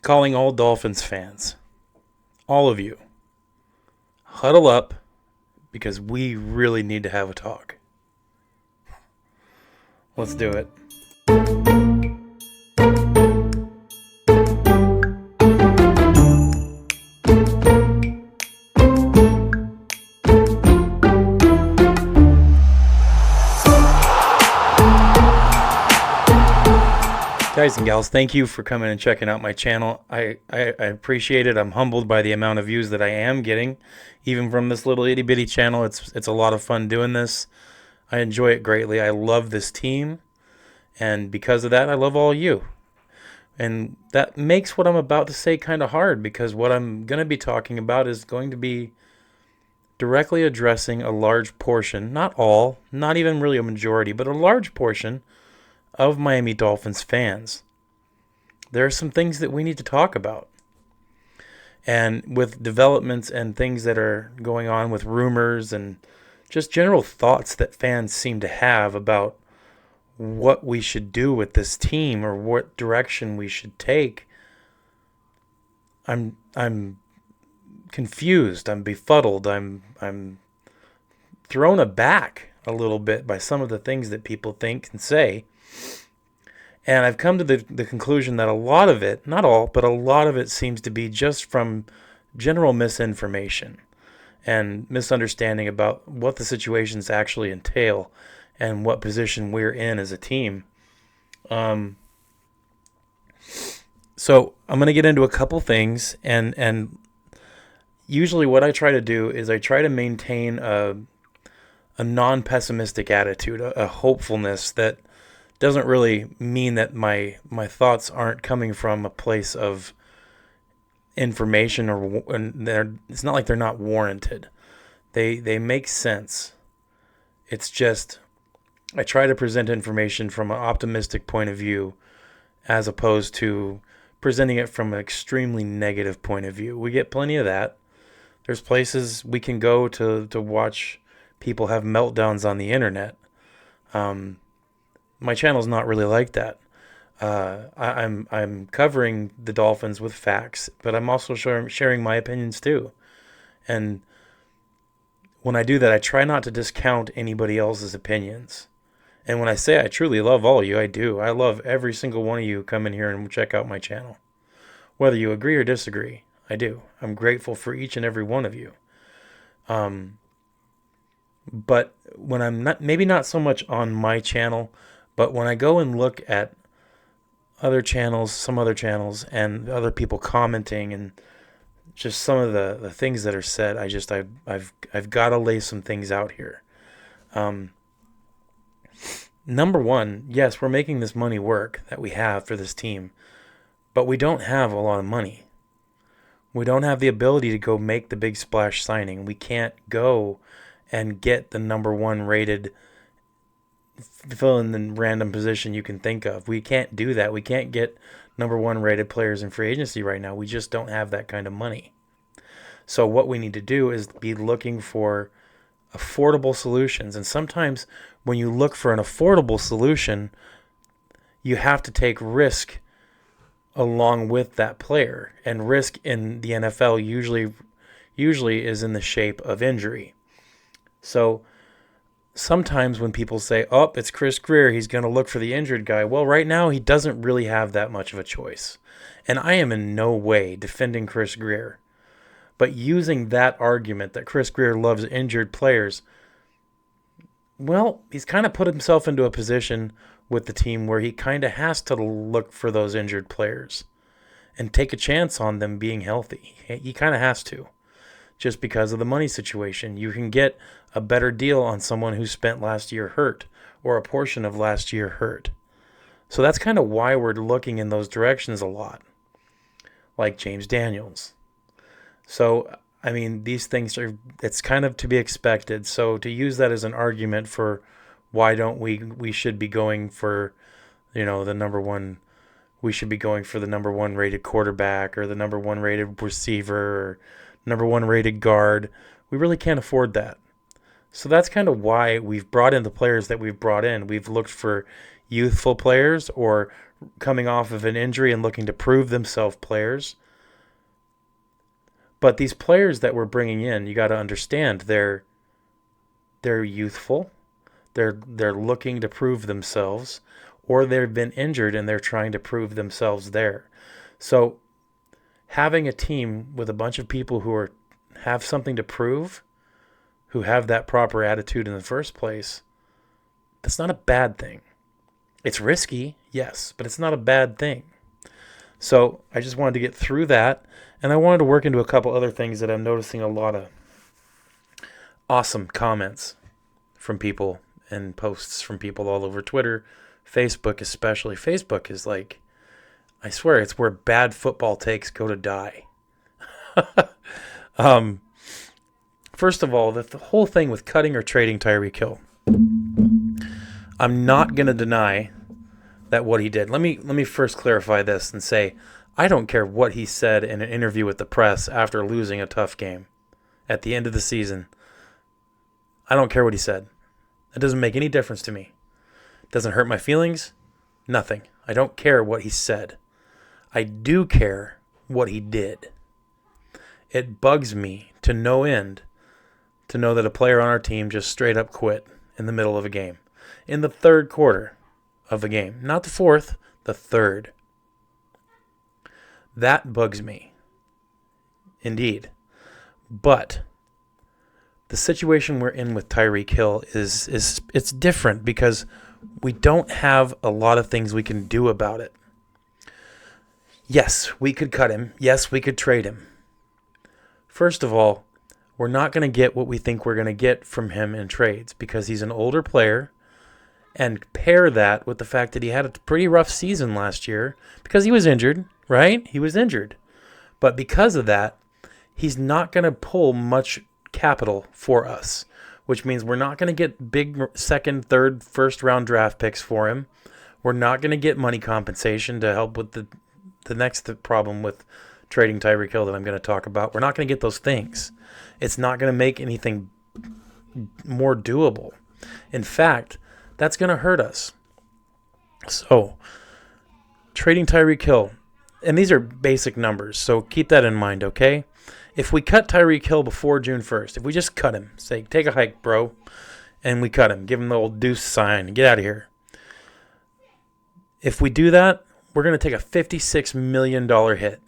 calling all Dolphins fans, all of you, huddle up because we really need to have a talk. Let's do it. Guys and gals, thank you for coming and checking out my channel. I appreciate it. I'm humbled by the amount of views that I am getting, even from this little itty bitty channel. It's a lot of fun doing this. I enjoy it greatly. I love this team, and because of that, I love all you. And that makes what I'm about to say kind of hard, because what I'm going to be talking about is going to be directly addressing a large portion, not all, not even really a majority, but a large portion of Miami Dolphins fans. There are some things that we need to talk about. And with developments and things that are going on with rumors and just general thoughts that fans seem to have about what we should do with this team or what direction we should take, I'm confused, I'm befuddled, I'm thrown aback a little bit by some of the things that people think and say. And I've come to the conclusion that a lot of it, not all, but a lot of it seems to be just from general misinformation and misunderstanding about what the situations actually entail and what position we're in as a team. So I'm going to get into a couple things, and usually what I try to do is I try to maintain a non-pessimistic attitude, a hopefulness that doesn't really mean that my thoughts aren't coming from a place of information, it's not like they're not warranted. They make sense. It's just I try to present information from an optimistic point of view as opposed to presenting it from an extremely negative point of view. We get plenty of that. There's places we can go to watch people have meltdowns on the internet. My channel's not really like that. I'm covering the Dolphins with facts, but I'm also sharing my opinions too. And when I do that, I try not to discount anybody else's opinions. And when I say I truly love all of you, I do. I love every single one of you who come in here and check out my channel. Whether you agree or disagree, I do. I'm grateful for each and every one of you. But when I'm not, maybe not so much on my channel, but when I go and look at other channels, some other channels, and other people commenting, and just some of the things that are said, I've got to lay some things out here. Number one, yes, we're making this money work that we have for this team, but we don't have a lot of money. We don't have the ability to go make the big splash signing. We can't go and get the number one rated, fill in the random position you can think of. We can't do that. We can't get number one rated players in free agency right now. We just don't have that kind of money. So what we need to do is be looking for affordable solutions. And sometimes when you look for an affordable solution, you have to take risk along with that player. And risk in the NFL usually is in the shape of injury. So sometimes when people say, oh, it's Chris Grier, he's going to look for the injured guy. Well, right now he doesn't really have that much of a choice. And I am in no way defending Chris Grier. But using that argument that Chris Grier loves injured players, well, he's kind of put himself into a position with the team where he kind of has to look for those injured players and take a chance on them being healthy. He kind of has to. Just because of the money situation. You can get a better deal on someone who spent last year hurt or a portion of last year hurt. So that's kind of why we're looking in those directions a lot, like James Daniels. So, I mean, these things it's kind of to be expected. So to use that as an argument for why don't we should be going for, the number one, we should be going for the number one rated quarterback or the number one rated receiver or number one rated guard. We really can't afford that. So that's kind of why we've brought in the players that we've brought in. We've looked for youthful players or coming off of an injury and looking to prove themselves players. But these players that we're bringing in, you got to understand, they're youthful. They're looking to prove themselves, or they've been injured and they're trying to prove themselves there. So having a team with a bunch of people who have something to prove, who have that proper attitude in the first place, that's not a bad thing. It's risky, yes, but it's not a bad thing. So I just wanted to get through that, and I wanted to work into a couple other things that I'm noticing a lot of awesome comments from people and posts from people all over Twitter, Facebook especially. Facebook is like, I swear, it's where bad football takes go to die. First of all, the whole thing with cutting or trading Tyreek Hill, I'm not going to deny that what he did. Let me first clarify this and say, I don't care what he said in an interview with the press after losing a tough game at the end of the season. I don't care what he said. It doesn't make any difference to me. It doesn't hurt my feelings. Nothing. I don't care what he said. I do care what he did. It bugs me to no end to know that a player on our team just straight up quit in the middle of a game. In the third quarter of the game. Not the fourth, the third. That bugs me. Indeed. But the situation we're in with Tyreek Hill is it's different because we don't have a lot of things we can do about it. Yes, we could cut him. Yes, we could trade him. First of all, we're not going to get what we think we're going to get from him in trades because he's an older player, and pair that with the fact that he had a pretty rough season last year because he was injured, right? He was injured. But because of that, he's not going to pull much capital for us, which means we're not going to get big second, third, first round draft picks for him. We're not going to get money compensation to help with the next problem with trading Tyreek Hill that I'm going to talk about. We're not going to get those things. It's not going to make anything more doable. In fact, that's going to hurt us. So, trading Tyreek Hill, and these are basic numbers, so keep that in mind, okay? If we cut Tyreek Hill before June 1st, if we just cut him, say, take a hike, bro, and we cut him, give him the old deuce sign, get out of here. If we do that, we're going to take a $56 million hit.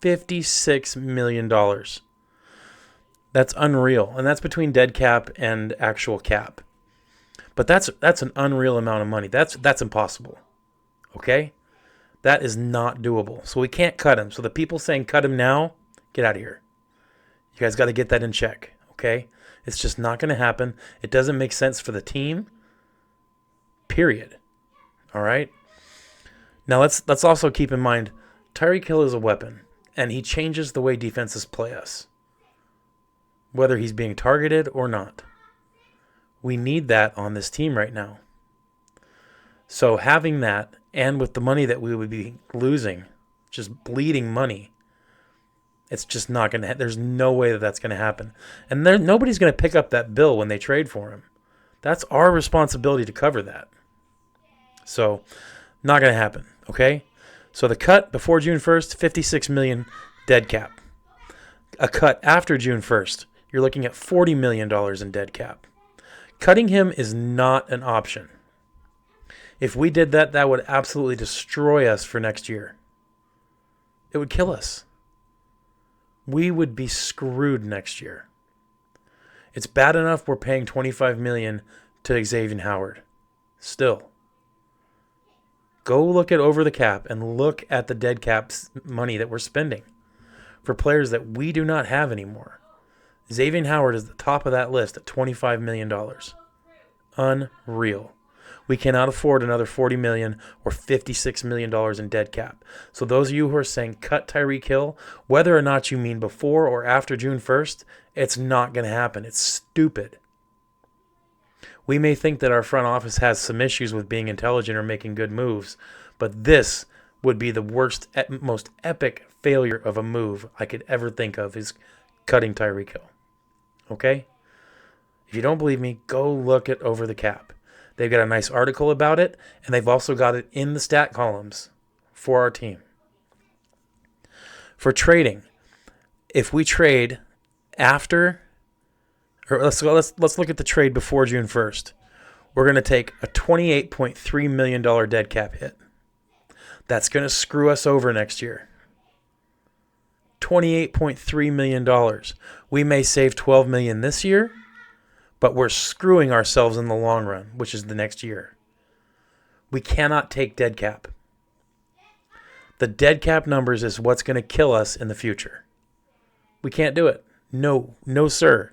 $56 million. That's unreal, and that's between dead cap and actual cap. But that's an unreal amount of money. That's impossible, okay? That is not doable. So we can't cut him. So the people saying cut him now, get out of here. You guys got to get that in check, okay? It's just not going to happen. It doesn't make sense for the team, period. All right? Now let's also keep in mind, Tyreek Hill is a weapon, and he changes the way defenses play us, whether he's being targeted or not. We need that on this team right now. So having that, and with the money that we would be losing, just bleeding money, it's just not going to there's no way that that's going to happen. And nobody's going to pick up that bill when they trade for him. That's our responsibility to cover that. So, not going to happen, okay? So the cut before June 1st, $56 million dead cap. A cut after June 1st, you're looking at $40 million in dead cap. Cutting him is not an option. If we did that, that would absolutely destroy us for next year. It would kill us. We would be screwed next year. It's bad enough we're paying $25 million to Xavier Howard. Still. Go look at over the cap and look at the dead cap money that we're spending for players that we do not have anymore. Xavier Howard is at the top of that list at $25 million. Unreal. We cannot afford another $40 million or $56 million in dead cap. So those of you who are saying cut Tyreek Hill, whether or not you mean before or after June 1st, it's not going to happen. It's stupid. We may think that our front office has some issues with being intelligent or making good moves, but this would be the worst, most epic failure of a move I could ever think of is cutting Tyreek Hill. Okay? If you don't believe me, go look at over the cap. They've got a nice article about it, and they've also got it in the stat columns for our team. For trading, if we trade after, or let's look at the trade before June 1st. We're going to take a $28.3 million dead cap hit. That's going to screw us over next year. $28.3 million. We may save $12 million this year, but we're screwing ourselves in the long run, which is the next year. We cannot take dead cap. The dead cap numbers is what's going to kill us in the future. We can't do it. No, sir.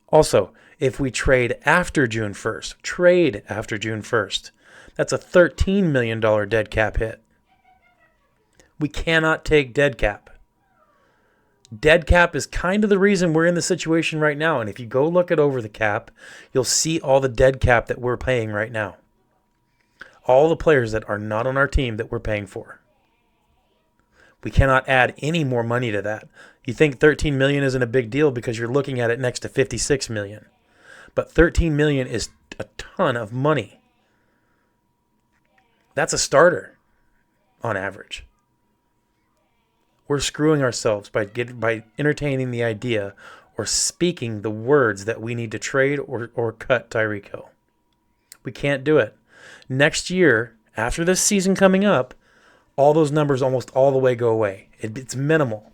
Also, if we trade after June 1st, that's a $13 million dead cap hit. We cannot take dead cap. Dead cap is kind of the reason we're in the situation right now. And if you go look at over the cap, you'll see all the dead cap that we're paying right now. All the players that are not on our team that we're paying for. We cannot add any more money to that. You think $13 million isn't a big deal because you're looking at it next to $56 million. But $13 million is a ton of money. That's a starter on average. We're screwing ourselves by entertaining the idea or speaking the words that we need to trade or cut Tyreek Hill. We can't do it. Next year, after this season coming up, all those numbers almost all the way go away. It's minimal.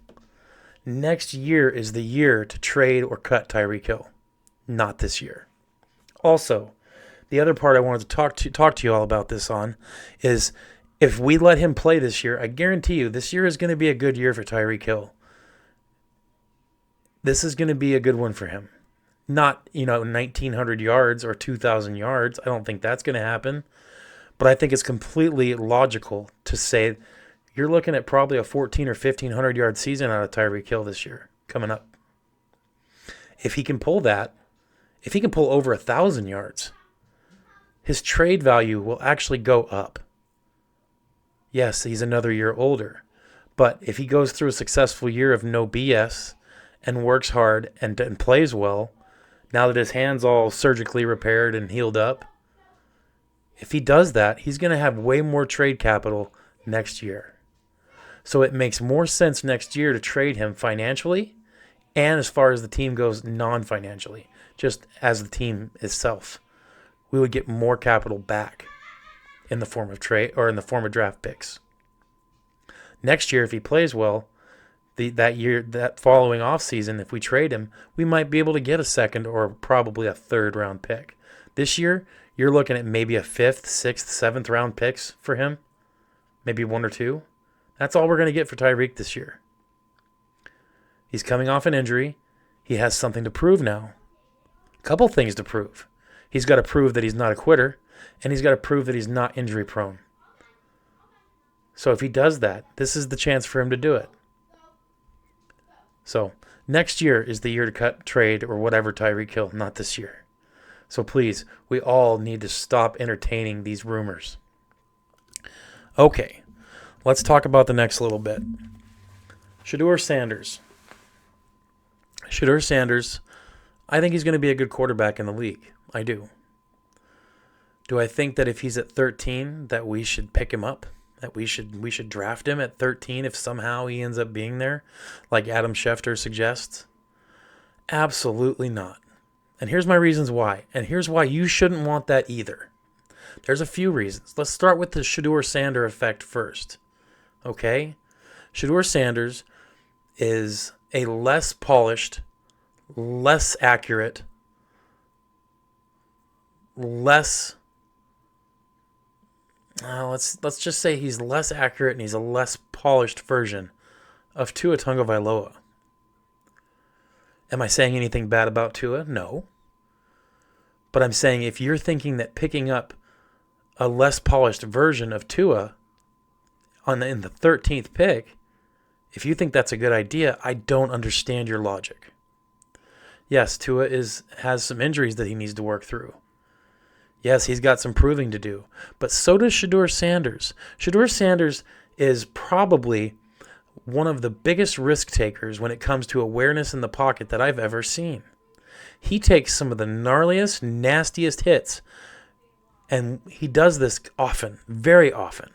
Next year is the year to trade or cut Tyreek Hill, not this year. Also, the other part I wanted to talk to you all about this on is if we let him play this year, I guarantee you this year is going to be a good year for Tyreek Hill. This is going to be a good one for him. Not, 1,900 yards or 2,000 yards. I don't think that's going to happen. But I think it's completely logical to say you're looking at probably a 1,400 or 1,500 yard season out of Tyreek Hill this year coming up. If he can pull that, if he can pull over 1,000 yards, his trade value will actually go up. Yes, he's another year older. But if he goes through a successful year of no BS and works hard and plays well, now that his hand's all surgically repaired and healed up, if he does that, he's going to have way more trade capital next year. So it makes more sense next year to trade him financially and as far as the team goes non-financially, just as the team itself. We would get more capital back in the form of trade or in the form of draft picks. Next year, if he plays well, that following offseason, if we trade him, we might be able to get a second or probably a third round pick. This year, you're looking at maybe a 5th, 6th, 7th round picks for him. Maybe 1 or 2. That's all we're going to get for Tyreek this year. He's coming off an injury. He has something to prove now. A couple things to prove. He's got to prove that he's not a quitter, and he's got to prove that he's not injury prone. So if he does that, this is the chance for him to do it. So next year is the year to cut, trade, or whatever Tyreek Hill, not this year. So please, we all need to stop entertaining these rumors. Okay, let's talk about the next little bit. Shedeur Sanders. I think he's going to be a good quarterback in the league. I do. Do I think that if he's at 13 that we should pick him up? That we should draft him at 13 if somehow he ends up being there, like Adam Schefter suggests? Absolutely not. And here's my reasons why. And here's why you shouldn't want that either. There's a few reasons. Let's start with the Shedeur Sanders effect first. Okay? Shedeur Sanders is a less polished, less accurate, let's just say he's less accurate and he's a less polished version of Tua Tagovailoa. Am I saying anything bad about Tua? No. But I'm saying if you're thinking that picking up a less polished version of Tua in the 13th pick, if you think that's a good idea, I don't understand your logic. Yes, Tua has some injuries that he needs to work through. Yes, he's got some proving to do. But so does Shedeur Sanders. Shedeur Sanders is probably one of the biggest risk takers when it comes to awareness in the pocket that I've ever seen. He takes some of the gnarliest, nastiest hits And he does this often, very often,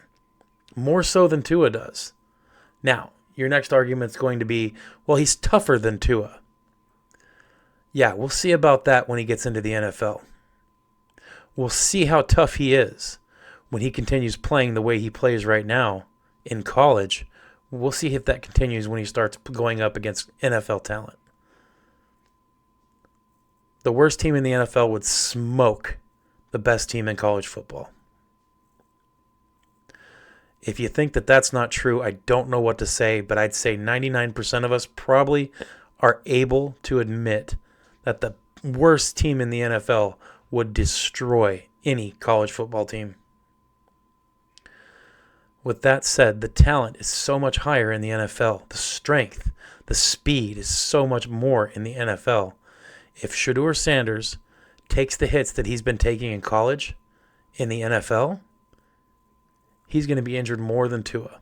more so than Tua does. Now, your next argument is going to be, well, he's tougher than Tua. Yeah, we'll see about that when he gets into the NFL. We'll see how tough he is when he continues playing the way he plays right now in college. We'll see if that continues when he starts going up against NFL talent. The worst team in the NFL would smoke the best team in college football. If you think that that's not true, I don't know what to say, but I'd say 99% of us probably are able to admit that the worst team in the NFL would destroy any college football team. With that said, the talent is so much higher in the NFL. The strength, the speed is so much more in the NFL. If Shedeur Sanders takes the hits that he's been taking in college in the NFL, he's going to be injured more than Tua.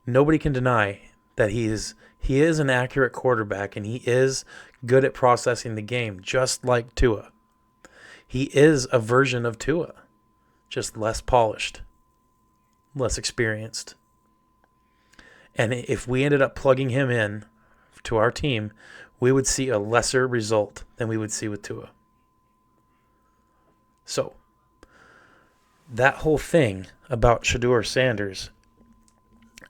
Nobody can deny that he is an accurate quarterback and he is good at processing the game, just like Tua. He is a version of Tua, just less polished, less experienced. And if we ended up plugging him in to our team, we would see a lesser result than we would see with Tua. So, that whole thing about Shedeur Sanders,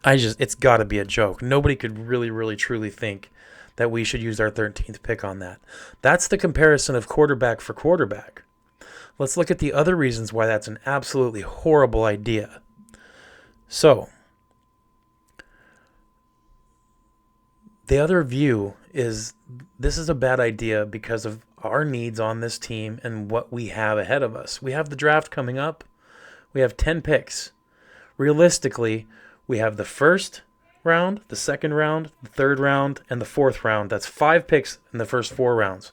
it's got to be a joke. Nobody could really, really, truly think that we should use our 13th pick on that. That's the comparison of quarterback for quarterback. Let's look at the other reasons why that's an absolutely horrible idea. So, the other view is this is a bad idea because of our needs on this team and what we have ahead of us. We have the draft coming up. We have 10 picks. Realistically, we have the first round, the second round, the third round, and the fourth round. That's 5 picks in the first 4 rounds.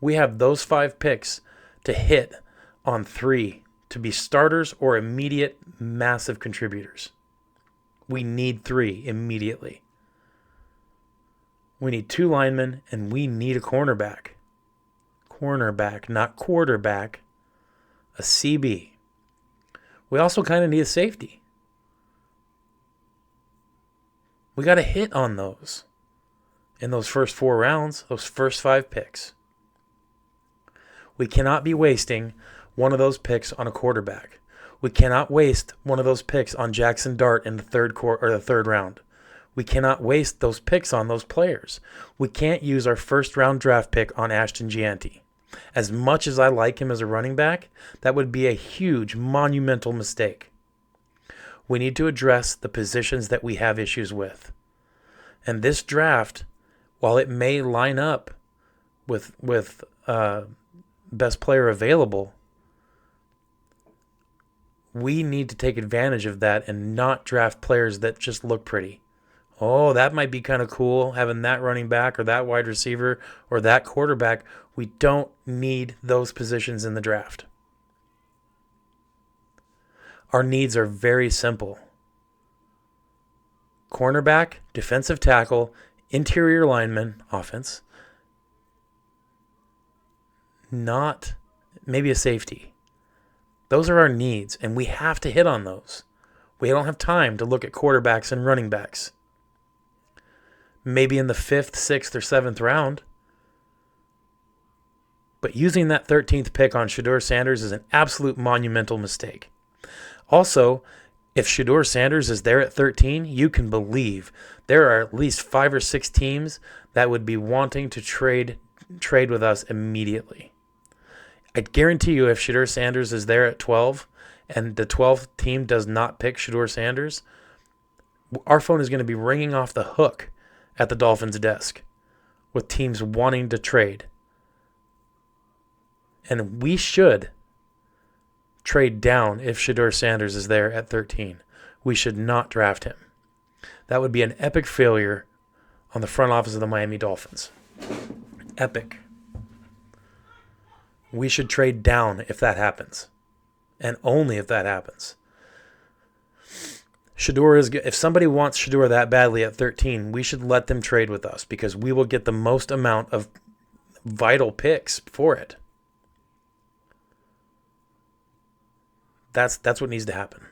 We have those 5 picks to hit on 3 to be starters or immediate massive contributors. We need 3 immediately. We need 2 linemen, and we need a cornerback. Cornerback, not quarterback. A CB. We also kind of need a safety. We got to hit on those in those first 4 rounds, those first 5 picks. We cannot be wasting one of those picks on a quarterback. We cannot waste one of those picks on Jackson Dart in the third round. We cannot waste those picks on those players. We can't use our first round draft pick on Ashton Gianti. As much as I like him as a running back, that would be a huge, monumental mistake. We need to address the positions that we have issues with. And this draft, while it may line up with best player available, we need to take advantage of that and not draft players that just look pretty. Oh, that might be kind of cool, having that running back or that wide receiver or that quarterback. We don't need those positions in the draft. Our needs are very simple. Cornerback, defensive tackle, interior lineman, offense. Not maybe a safety. Those are our needs, and we have to hit on those. We don't have time to look at quarterbacks and running backs. Maybe in the 5th, 6th, or 7th round. But using that 13th pick on Shedeur Sanders is an absolute monumental mistake. Also, if Shedeur Sanders is there at 13, you can believe there are at least 5 or 6 teams that would be wanting to trade with us immediately. I guarantee you if Shedeur Sanders is there at 12 and the 12th team does not pick Shedeur Sanders, our phone is going to be ringing off the hook at the Dolphins' desk with teams wanting to trade. And we should trade down if Shedeur Sanders is there at 13. We should not draft him. That would be an epic failure on the front office of the Miami Dolphins. Epic. We should trade down if that happens. And only if that happens. If somebody wants Shedeur that badly at 13, we should let them trade with us because we will get the most amount of vital picks for it. That's what needs to happen.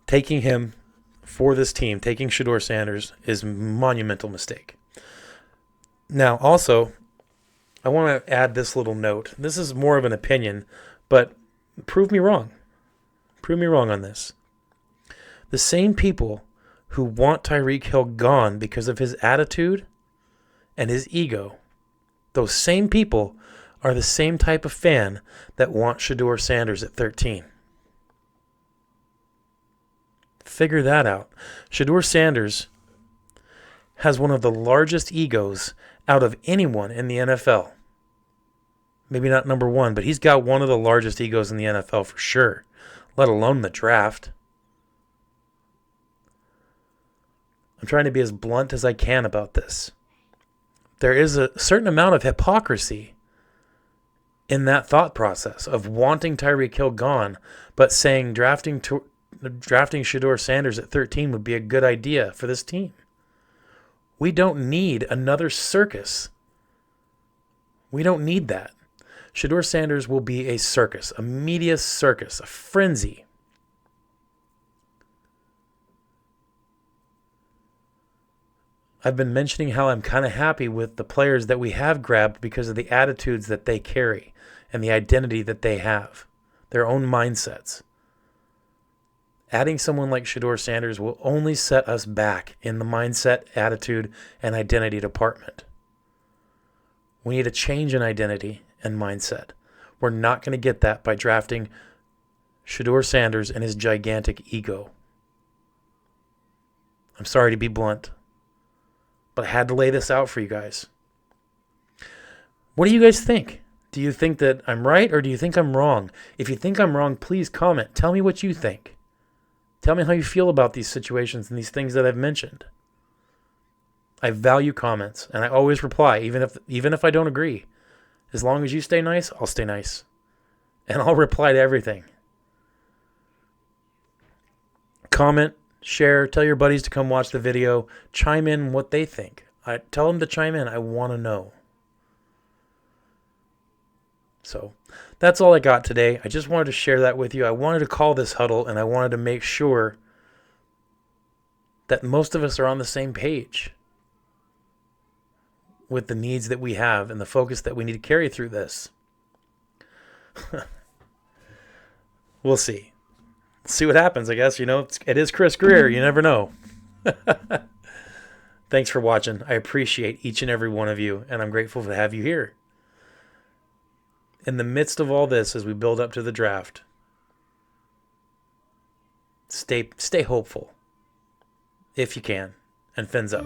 Taking him for this team, taking Shedeur Sanders, is a monumental mistake. Now, also, I want to add this little note. This is more of an opinion, but prove me wrong. Prove me wrong on this. The same people who want Tyreek Hill gone because of his attitude and his ego, those same people are the same type of fan that want Shedeur Sanders at 13. Figure that out. Shedeur Sanders has one of the largest egos out of anyone in the NFL. Maybe not number one, but he's got one of the largest egos in the NFL for sure, let alone the draft. I'm trying to be as blunt as I can about this. There is a certain amount of hypocrisy in that thought process of wanting Tyreek Hill gone, but saying drafting Shedeur Sanders at 13 would be a good idea for this team. We don't need another circus. We don't need that. Shedeur Sanders will be a circus, a media circus, a frenzy. I've been mentioning how I'm kind of happy with the players that we have grabbed because of the attitudes that they carry and the identity that they have, their own mindsets. Adding someone like Shedeur Sanders will only set us back in the mindset, attitude, and identity department. We need a change in identity and mindset. We're not going to get that by drafting Shedeur Sanders and his gigantic ego. I'm sorry to be blunt, but I had to lay this out for you guys. What do you guys think? Do you think that I'm right or do you think I'm wrong? If you think I'm wrong, please comment. Tell me what you think. Tell me how you feel about these situations and these things that I've mentioned. I value comments, and I always reply, even if I don't agree. As long as you stay nice, I'll stay nice. And I'll reply to everything. Comment, share, tell your buddies to come watch the video. Chime in what they think. Tell them to chime in. I want to know. So that's all I got today. I just wanted to share that with you. I wanted to call this huddle, and I wanted to make sure that most of us are on the same page with the needs that we have and the focus that we need to carry through this. We'll see. See what happens, I guess. It is Chris Greer. You never know. Thanks for watching. I appreciate each and every one of you, and I'm grateful to have you here. In the midst of all this, as we build up to the draft, stay hopeful if you can, and fins up.